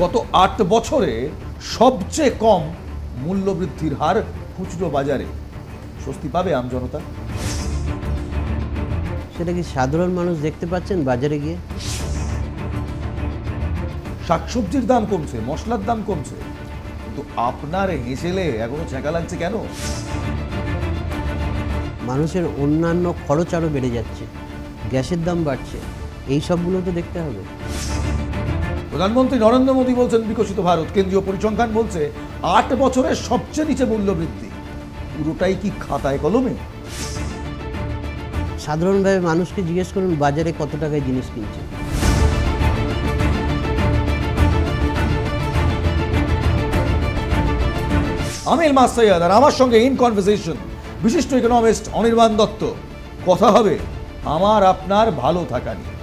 গত ৮ বছরে সবচেয়ে কম মূল্যবৃদ্ধির হার খুচরো বাজারে। স্বস্তি পাবে আমজনতা? সেটা কি সাধারণ মানুষ দেখতে পাচ্ছেন বাজারে গিয়ে? শাকসবজির দাম কমছে, মশলার দাম কমছে, কিন্তু আপনার হেসেলে এখনো ছ্যাঁকা লাগছে কেন? মানুষের অন্যান্য খরচ আরও বেড়ে যাচ্ছে, গ্যাসের দাম বাড়ছে, এই সবগুলো তো দেখতে হবে। প্রধানমন্ত্রী নরেন্দ্র মোদী বলছেন বিকশিত ভারত, কেন্দ্রীয় পরিসংখ্যান বলছে ৮ বছরের সবচেয়ে নিচে মূল্যবৃদ্ধি। পুরোটাই কি খাতায় কলমে? সাধারণভাবে মানুষকে জিজ্ঞেস করুন বাজারে কত টাকায় জিনিস কিনছে। আমি ইলমাস সৈয়দ, আর আমার সঙ্গে ইন কনভারসেশন বিশিষ্ট ইকোনমিস্ট অনির্বাণ দত্ত। কথা হবে আমার আপনার ভালো থাকা নিয়ে।